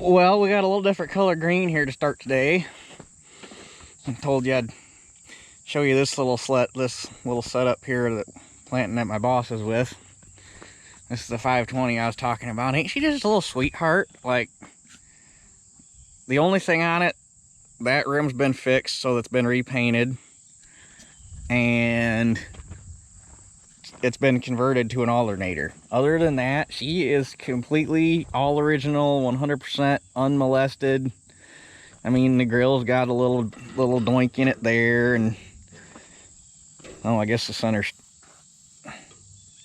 Well, we got a little different color green here to start today. I told you I'd show you this little setup here that planting that my boss is with. This is the 520 I was talking about. Ain't she just a little sweetheart? Like, the only thing on it, that rim's been fixed, so it's been repainted, and it's been converted to an alternator. Other than that, she is completely all original, 100% unmolested. I mean, the grill's got a little doink in it there, and oh, I guess the center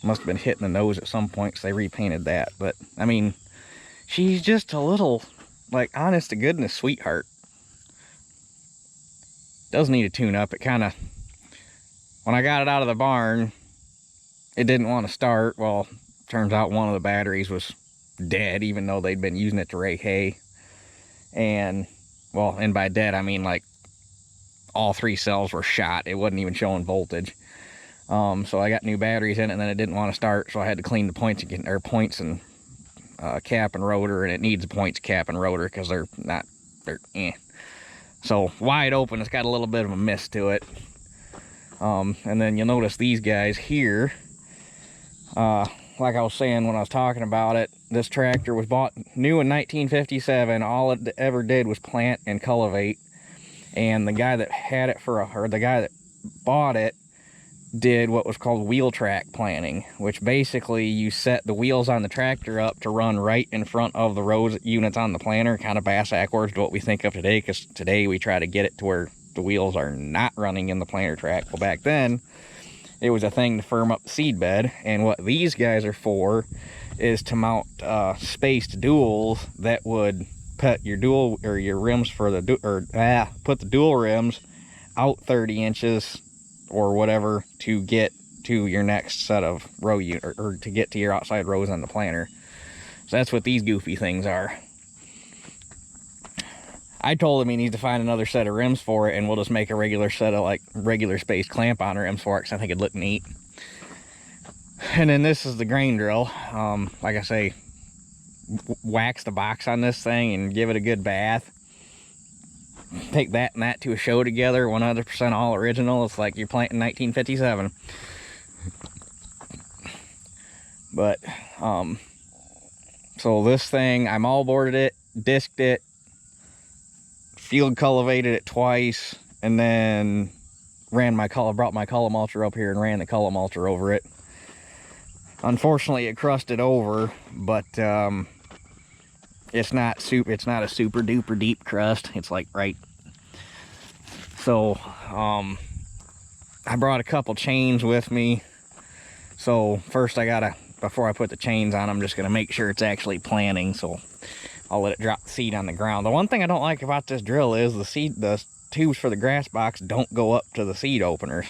must have been hitting the nose at some point, so they repainted that. But I mean, she's just a little, like, honest to goodness sweetheart. Does need a tune up. It kind of, when I got it out of the barn, it didn't want to start. Well, turns out one of the batteries was dead, even though they'd been using it to rake hay. And, well, and by dead, I mean like all 3 cells were shot. It wasn't even showing voltage. So I got new batteries in it, and then it didn't want to start, so I had to clean the points again, or points and cap and rotor, and it needs a points, cap, and rotor because they're eh. So wide open, it's got a little bit of a mist to it. And then you'll notice these guys here. Like I was saying when I was talking about it, this tractor was bought new in 1957. All it ever did was plant and cultivate. And the guy that had it or the guy that bought it did what was called wheel track planting, which basically you set the wheels on the tractor up to run right in front of the rows units on the planter, kind of backwards to what we think of today, because today we try to get it to where the wheels are not running in the planter track. Well, back then it was a thing to firm up the seed bed, and what these guys are for is to mount spaced duals that would put your dual or your rims for the put the dual rims out 30 inches or whatever to get to your next set of row unit, or to get to your outside rows on the planter. So that's what these goofy things are. I told him he needs to find another set of rims for it, and we'll just make a regular set of like regular spaced clamp on rims for it, because I think it'd look neat. And then this is the grain drill. Like I say, wax the box on this thing and give it a good bath. Take that and that to a show together, 100% all original. It's like you're planting 1957. But so this thing, I moldboarded it, disked it, field cultivated it twice, and then brought my column mulcher up here and ran the column mulcher over it. Unfortunately, it crusted over, but it's not a super duper deep crust. It's like right. So I brought a couple chains with me. So first before I put the chains on, I'm just gonna make sure it's actually planting. So I'll let it drop the seed on the ground. The one thing I don't like about this drill is the tubes for the grass box don't go up to the seed openers.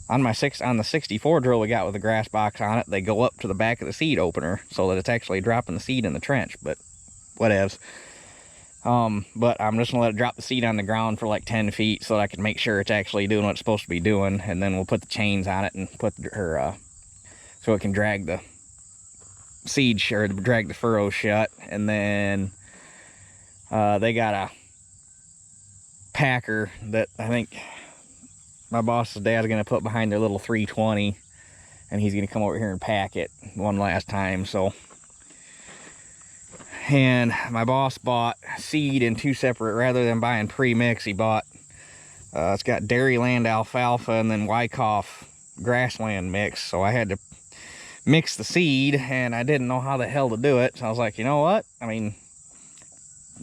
On the 64 drill we got with the grass box on it, they go up to the back of the seed opener so that it's actually dropping the seed in the trench, but whatevs. But I'm just gonna let it drop the seed on the ground for like 10 feet so that I can make sure it's actually doing what it's supposed to be doing, and then we'll put the chains on it and put her so it can drag the seed or drag the furrows shut. And then they got a packer that I think my boss's dad's gonna put behind their little 320, and he's gonna come over here and pack it one last time. So, and my boss bought seed in 2 separate, rather than buying pre-mix, he bought it's got Dairyland alfalfa and then Wyckoff grassland mix. So I had to mix the seed, and I didn't know how the hell to do it. So I was like, you know what? I mean,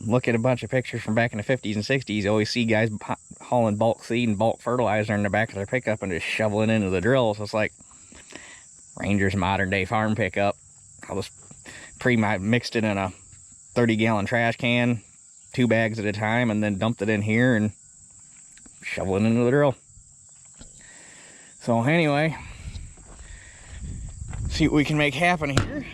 look at a bunch of pictures from back in the 50s and 60s. You always see guys hauling bulk seed and bulk fertilizer in the back of their pickup and just shoveling into the drill. So it's like Ranger's modern day farm pickup. I just mixed it in a 30-gallon trash can, 2 bags at a time, and then dumped it in here and shoveling into the drill. So anyway, see what we can make happen here.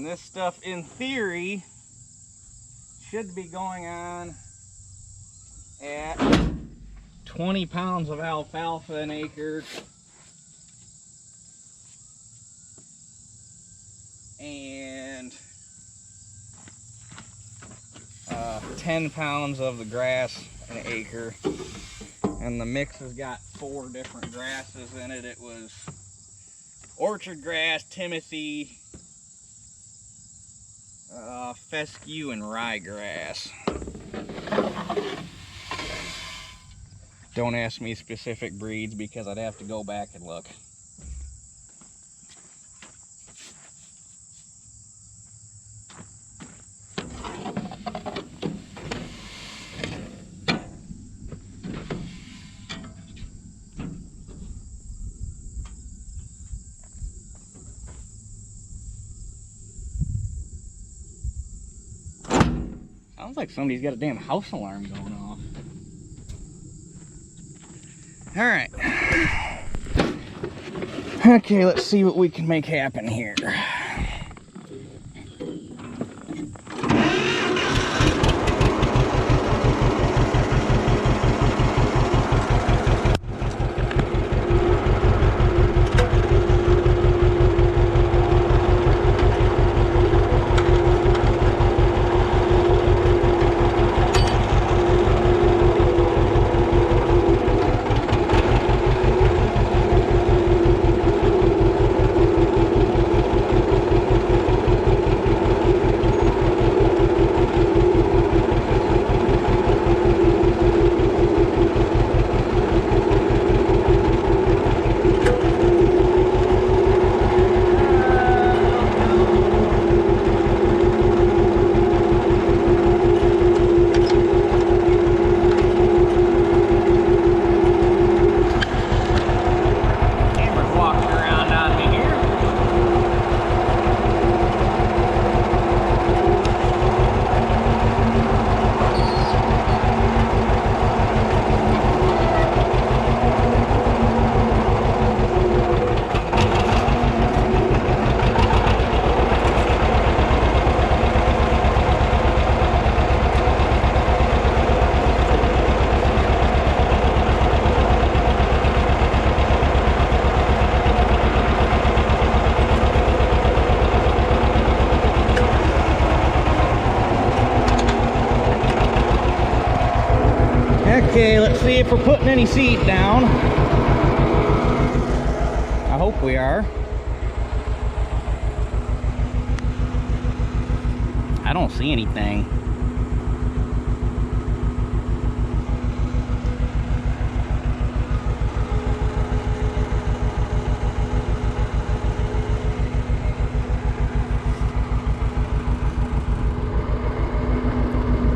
And this stuff, in theory, should be going on at 20 pounds of alfalfa an acre. And 10 pounds of the grass an acre. And the mix has got 4 different grasses in it. It was orchard grass, timothy, fescue, and ryegrass. Don't ask me specific breeds because I'd have to go back and look. Sounds like somebody's got a damn house alarm going off. All right. Okay, let's see what we can make happen here. Okay, let's see if we're putting any seed down. I hope we are. I don't see anything.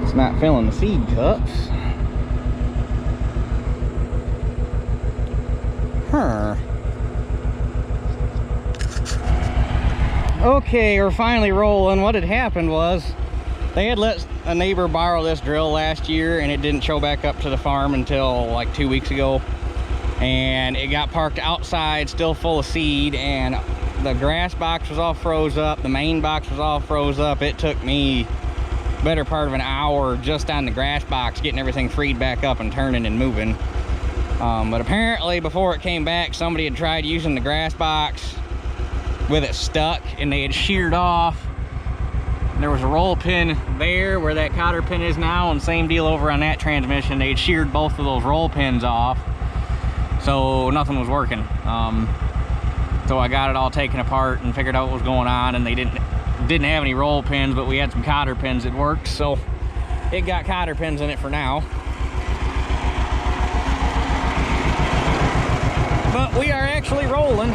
It's not filling the seed cups. Okay, we're finally rolling. What had happened was they had let a neighbor borrow this drill last year and it didn't show back up to the farm until like 2 weeks ago. And it got parked outside, still full of seed, and the grass box was all froze up. The main box was all froze up. It took me better part of an hour just on the grass box getting everything freed back up and turning and moving. But apparently before it came back, somebody had tried using the grass box with it stuck and they had sheared off. There was a roll pin there where that cotter pin is now, and same deal over on that transmission. They had sheared both of those roll pins off, so nothing was working. So I got it all taken apart and figured out what was going on, and they didn't have any roll pins, but we had some cotter pins that worked, so it got cotter pins in it for now. But we are actually rolling.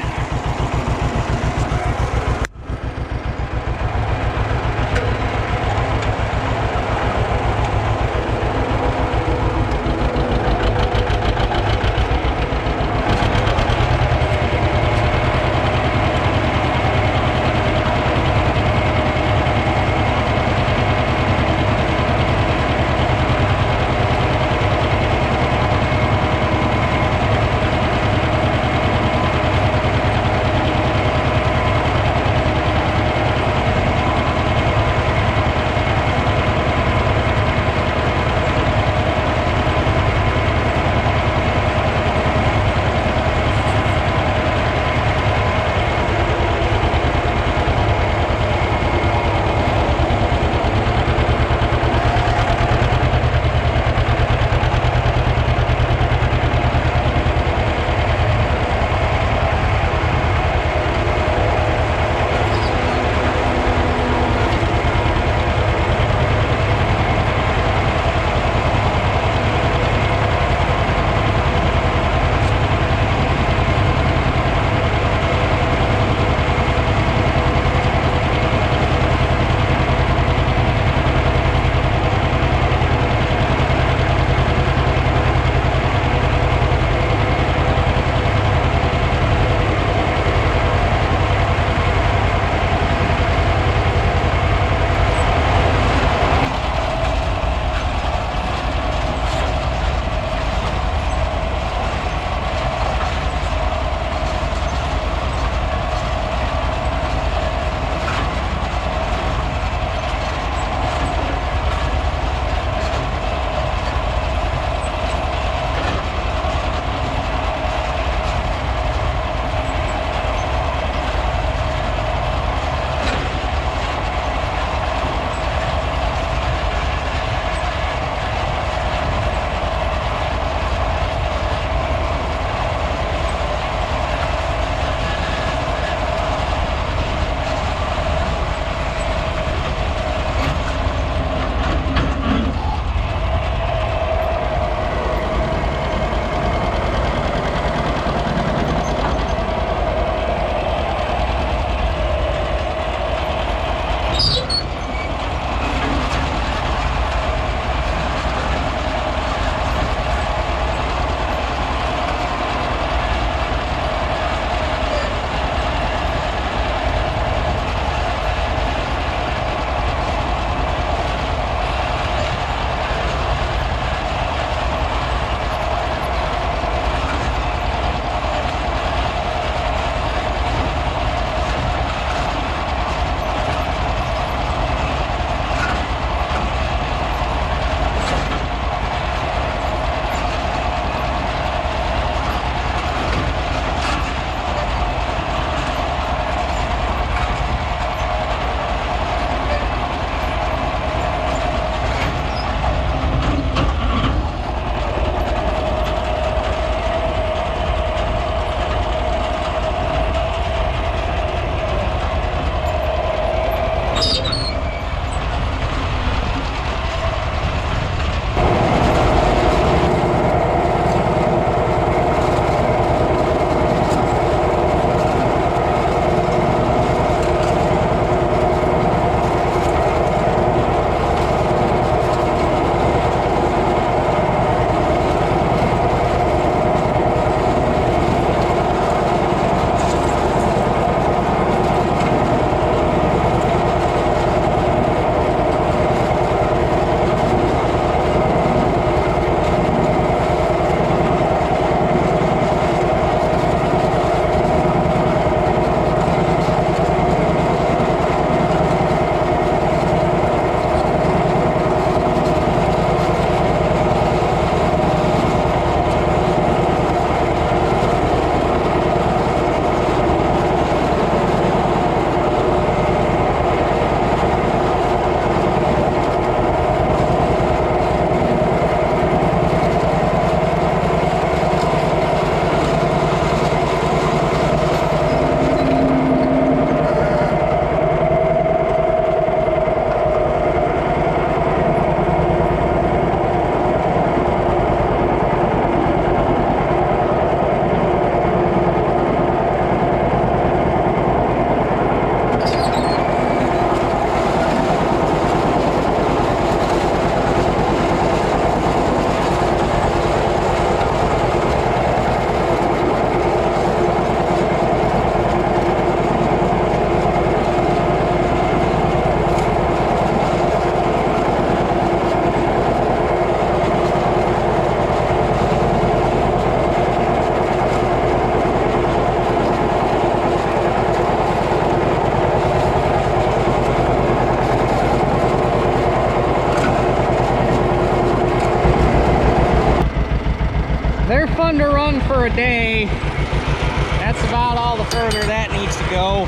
for a day. That's about all the further that needs to go.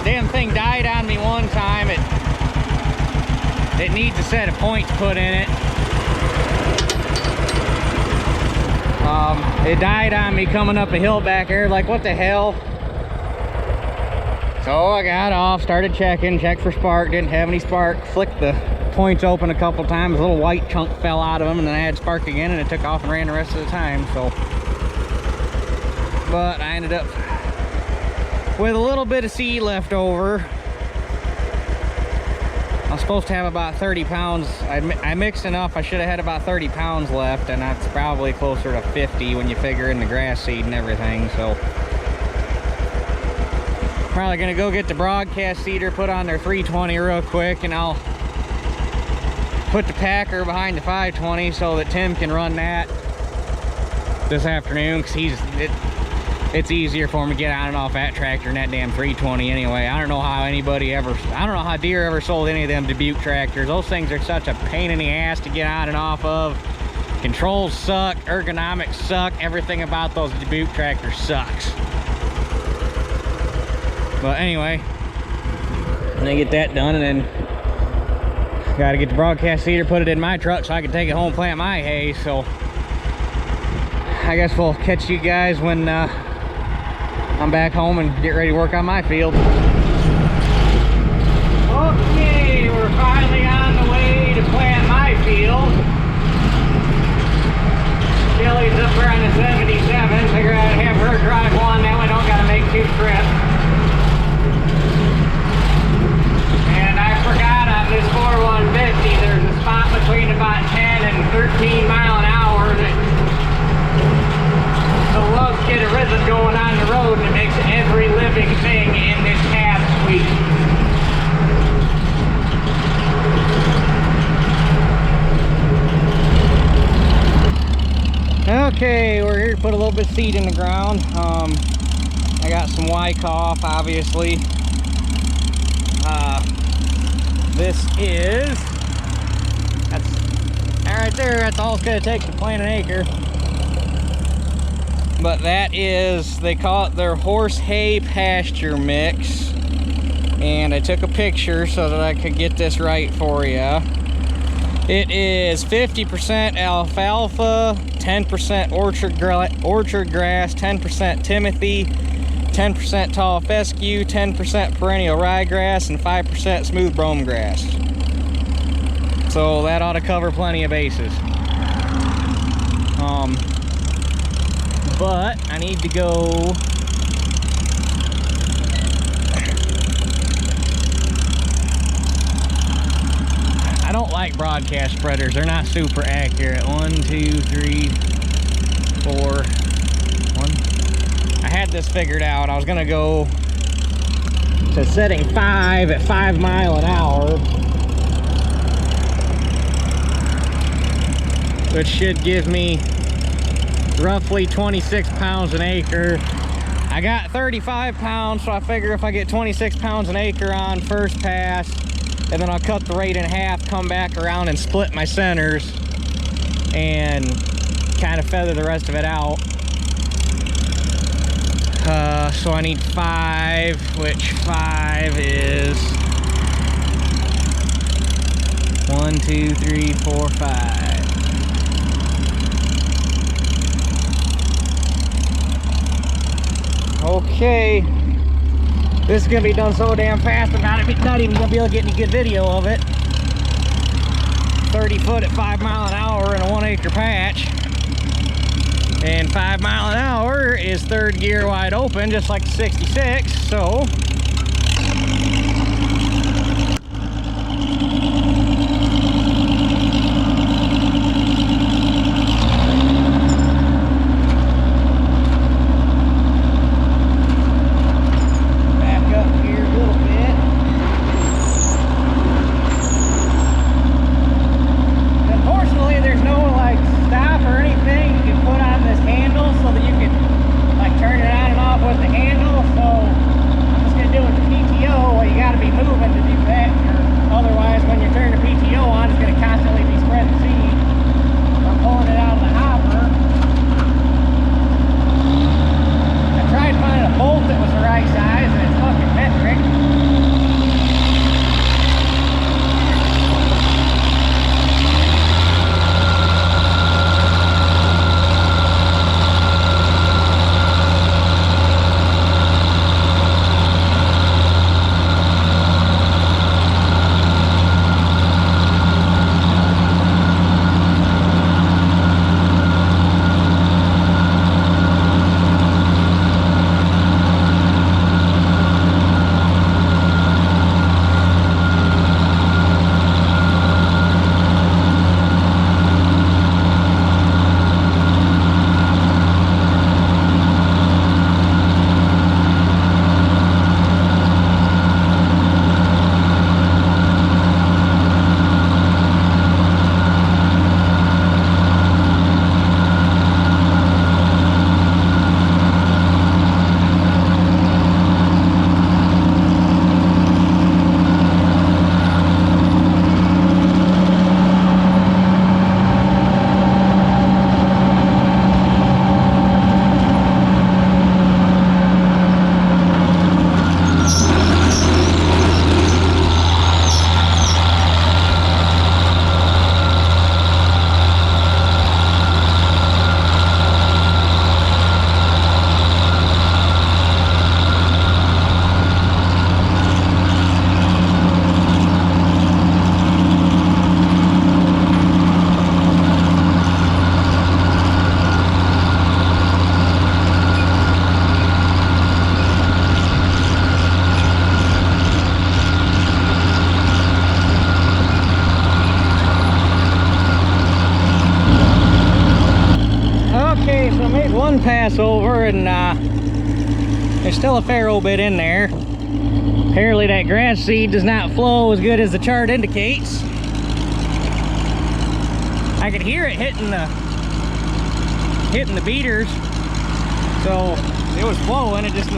Damn thing died on me one time. It needs a set of points put in it. It died on me coming up a hill back there. Like, what the hell? So I got off, started checked for spark, didn't have any spark, flicked the points open a couple times, a little white chunk fell out of them, and then I had spark again, and it took off and ran the rest of the time. So, but I ended up with a little bit of seed left over. I was supposed to have about 30 pounds. I mixed enough, I should have had about 30 pounds left, and that's probably closer to 50 when you figure in the grass seed and everything. So probably gonna go get the broadcast seeder, put on their 320 real quick, and I'll put the packer behind the 520 so that Tim can run that this afternoon, because it's easier for him to get on and off that tractor than that damn 320 anyway. I don't know how Deere ever sold any of them Dubuque tractors. Those things are such a pain in the ass to get on and off of. Controls suck, ergonomics suck, everything about those Dubuque tractors sucks. But anyway, I'm gonna get that done, and then gotta get the broadcast seeder, put it in my truck so I can take it home and plant my hay. So I guess we'll catch you guys when I'm back home and get ready to work on my field. Okay, we're finally on the way to plant my field. Kelly's up there on the 77. Figure I'd have her drive one, that way I don't gotta make 2 trips. And I forgot on this 4150, there's a spot between about 10 and 13 mile an hour that the lugs get a rhythm going on the road, and it makes every living thing in this cab squeak. Okay, we're here to put a little bit of seed in the ground. I got some Wyckoff, obviously. This is, that's right there, that's all it's gonna take to plant an acre. But that is, they call it their horse hay pasture mix. And I took a picture so that I could get this right for you. It is 50% alfalfa, 10% orchard grass, 10% timothy, 10% tall fescue, 10% perennial ryegrass, and 5% smooth brome grass. So that ought to cover plenty of bases. But I need to go I don't like broadcast spreaders. They're not super accurate. 1, 2, 3, 4. I had this figured out. I was gonna go to setting 5 at 5 mile an hour, which should give me roughly 26 pounds an acre. I got 35 pounds, so I figure if I get 26 pounds an acre on first pass, and then I'll cut the rate in half, come back around and split my centers and kind of feather the rest of it out. So I need 5, which 5 is 1, 2, 3, 4, 5. Okay, this is gonna be done so damn fast I'm not even gonna be able to get any good video of it. 30 foot at 5 mile an hour in a 1 acre patch, and 5 mile an hour is 3rd gear wide open, just like the 66. So turn it on and off with the handle, so I'm just one pass over, and there's still a fair old bit in there. Apparently that grass seed does not flow as good as the chart indicates. I could hear it hitting the beaters, so it was flowing. It just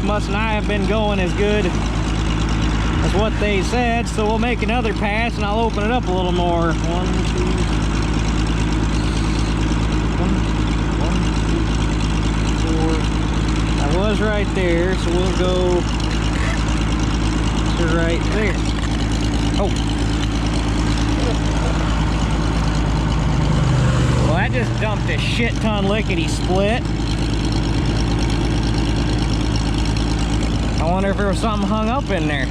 must not have been going as good as what they said. So we'll make another pass and I'll open it up a little more. 1, 2, 4. I was right there, so we'll go to right there. Oh. Well, that just dumped a shit ton lickety split. I wonder if there was something hung up in there.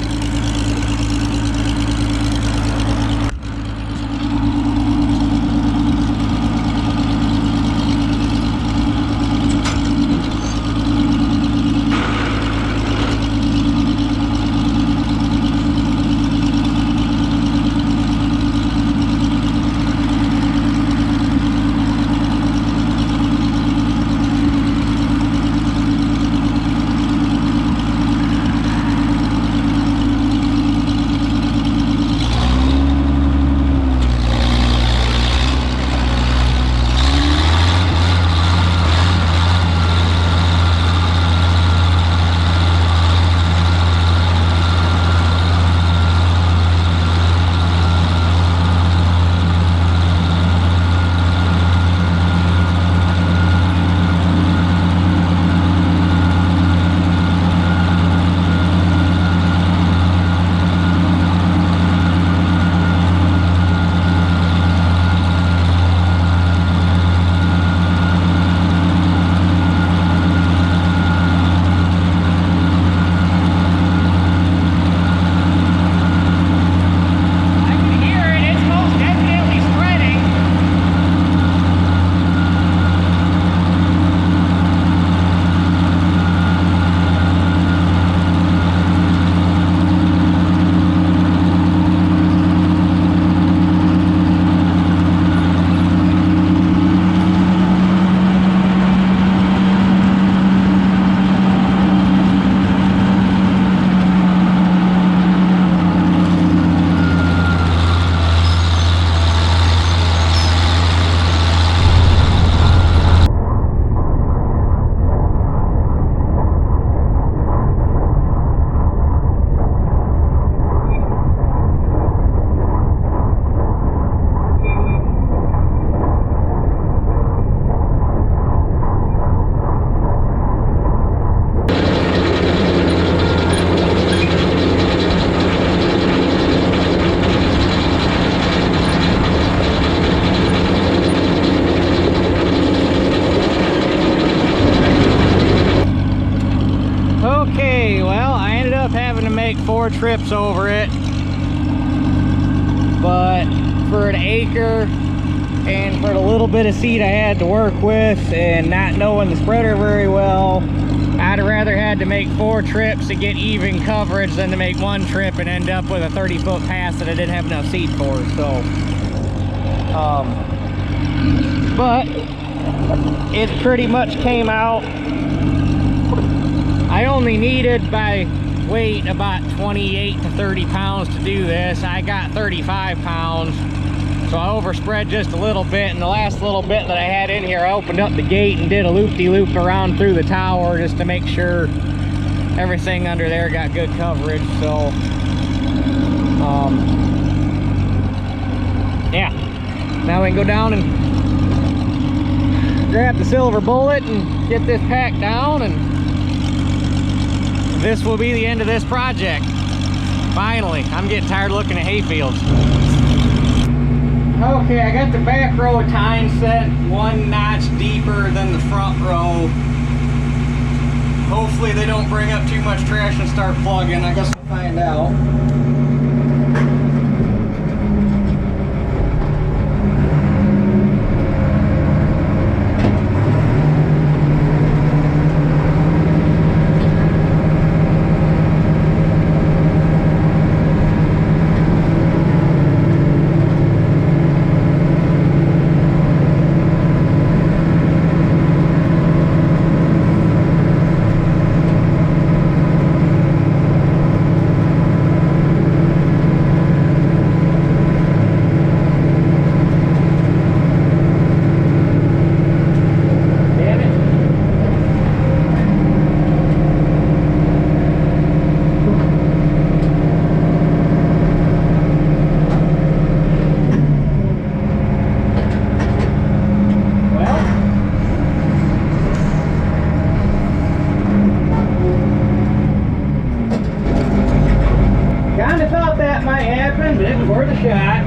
Make 4 trips over it, but for an acre and for the little bit of seed I had to work with and not knowing the spreader very well, I'd rather had to make 4 trips to get even coverage than to make 1 trip and end up with a 30-foot pass that I didn't have enough seed for. So but it pretty much came out. I only needed by weight about 28 to 30 pounds to do this. I got 35 pounds, so I overspread just a little bit, and the last little bit that I had in here, I opened up the gate and did a loop-de-loop around through the tower just to make sure everything under there got good coverage. So yeah, now we can go down and grab the silver bullet and get this packed down, and this will be the end of this project. Finally, I'm getting tired of looking at hay fields. Okay, I got the back row tine set 1 notch deeper than the front row. Hopefully they don't bring up too much trash and start plugging. I guess we'll find out. might happen, but it was worth a shot.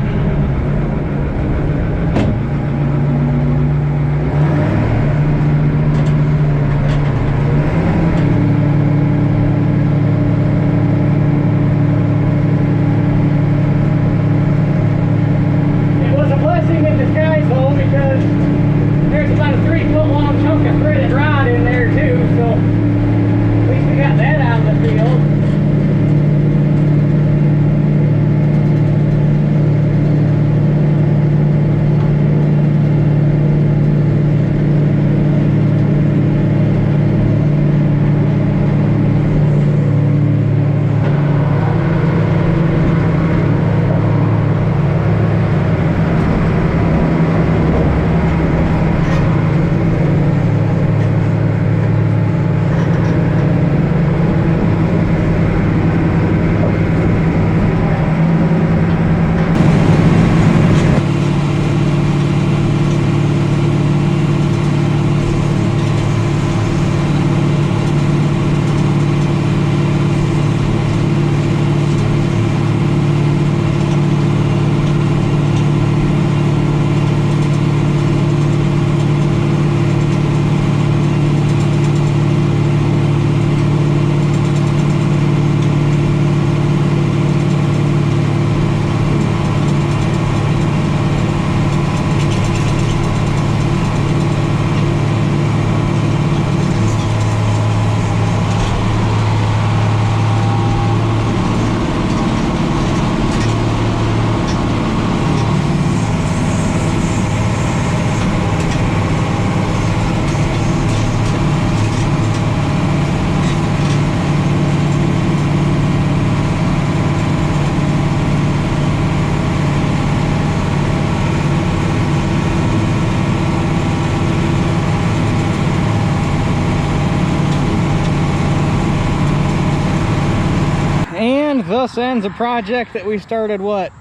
Thus ends a project that we started, what,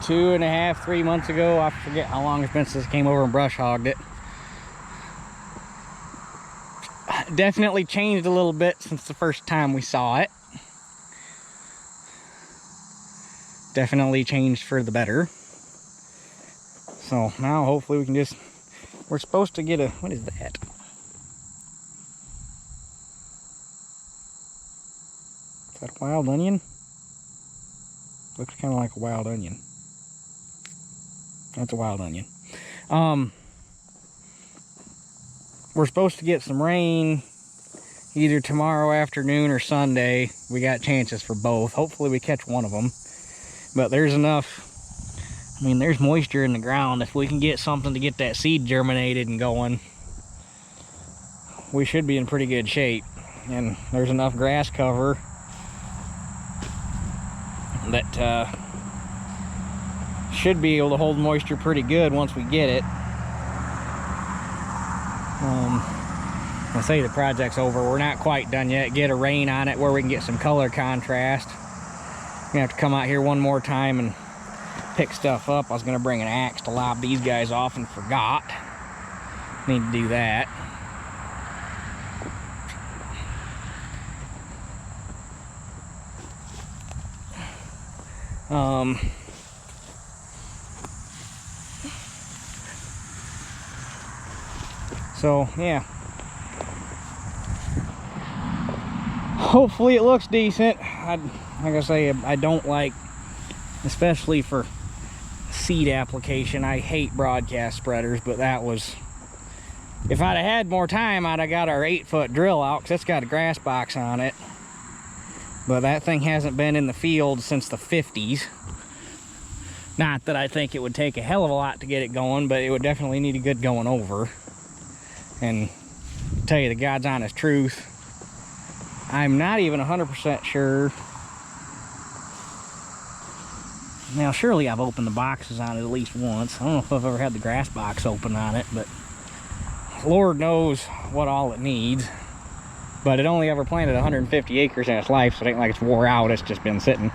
2.5, 3 months ago. I forget how long it's been since I came over and brush hogged it. Definitely changed a little bit since the first time we saw it. Definitely changed for the better. So now hopefully we can just, we're supposed to get a, what is that? Is that a wild onion? Looks kind of like a wild onion. That's a wild onion. We're supposed to get some rain either tomorrow afternoon or Sunday. We got chances for both. Hopefully we catch one of them. But there's enough, I mean, there's moisture in the ground. If we can get something to get that seed germinated and going, we should be in pretty good shape. And there's enough grass cover that should be able to hold moisture pretty good once we get it. I'll say the project's over. We're not quite done yet. Get a rain on it where we can get some color contrast. We're gonna have to come out here one more time and pick stuff up. I was gonna bring an axe to lob these guys off and forgot. Need to do that. So yeah, hopefully it looks decent. Like I say, I don't like, especially for seed application, I hate broadcast spreaders, but that was, if I'd have had more time, I'd have got our 8-foot drill out, because it's got a grass box on it. But that thing hasn't been in the field since the 50s. Not that I think it would take a hell of a lot to get it going, but it would definitely need a good going over. And to tell you the God's honest truth, I'm not even 100% sure. Now, surely I've opened the boxes on it at least once. I don't know if I've ever had the grass box open on it, but Lord knows what all it needs. But it only ever planted 150 acres in its life, so it ain't like it's wore out. It's just been sitting.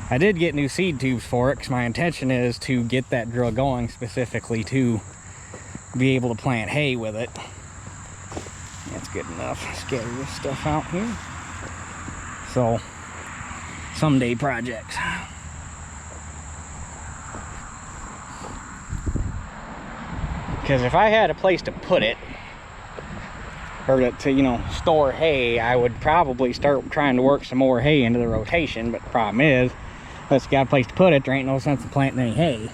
I did get new seed tubes for it, because my intention is to get that drill going specifically to be able to plant hay with it. It's good enough. Scatter this stuff out here. So, someday projects. Because if I had a place to put it, or to you know, store hay, I would probably start trying to work some more hay into the rotation. But the problem is, unless you got a place to put it, there ain't no sense in planting any hay.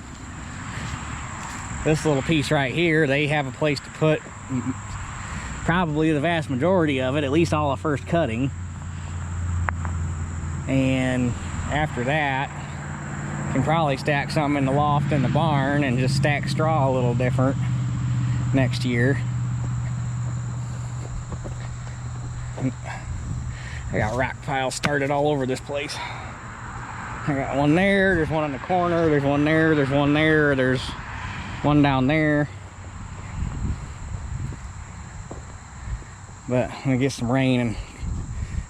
This little piece right here, they have a place to put probably the vast majority of it, at least all the first cutting. And after that, can probably stack something in the loft in the barn and just stack straw a little different next year. I got rock piles started all over this place. I got one there, there's one in the corner, there's one there, there's one there, there's one down there. But I'm gonna get some rain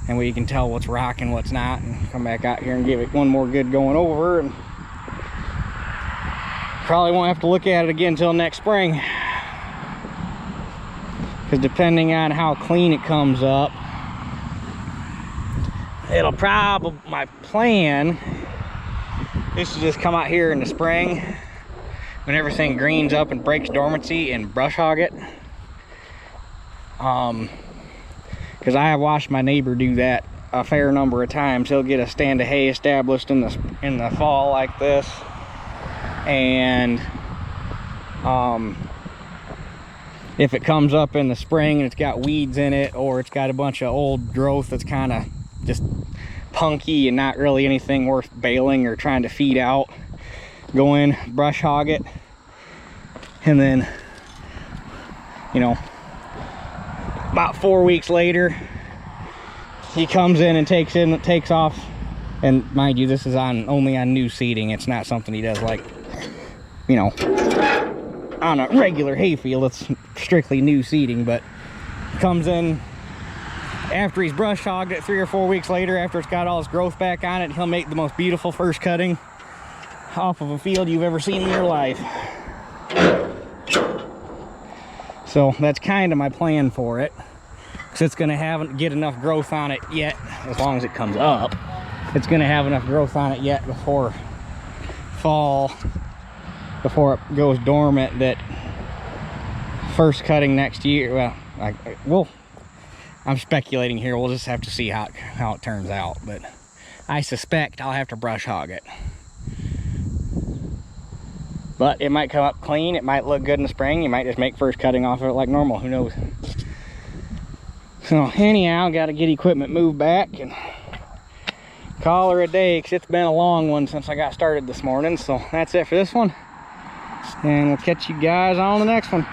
and we can tell what's rock and what's not, and come back out here and give it one more good going over, and probably won't have to look at it again until next spring, because depending on how clean it comes up, it'll probably, my plan is to just come out here in the spring when everything greens up and breaks dormancy and brush hog it. Because I have watched my neighbor do that a fair number of times. He'll get a stand of hay established in the fall like this, and if it comes up in the spring and it's got weeds in it, or it's got a bunch of old growth that's kind of just punky and not really anything worth baling or trying to feed out, go in, brush hog it, and then, you know, about 4 weeks later, he comes in and takes off. And mind you, this is only on new seeding. It's not something he does, like, you know, on a regular hayfield. It's strictly new seeding. But comes in after he's brush hogged it 3 or 4 weeks later, after it's got all his growth back on it. He'll make the most beautiful first cutting off of a field you've ever seen in your life. So that's kind of my plan for it, because it's going to get enough growth on it yet, as long as it comes up. It's going to have enough growth on it yet before fall, before it goes dormant, that first cutting next year, well, I'm speculating here. We'll just have to see how it turns out. But I suspect I'll have to brush hog it. But it might come up clean. It might look good in the spring. You might just make first cutting off of it like normal. Who knows? So anyhow, got to get equipment moved back and call her a day, because it's been a long one since I got started this morning. So that's it for this one, and we'll catch you guys on the next one.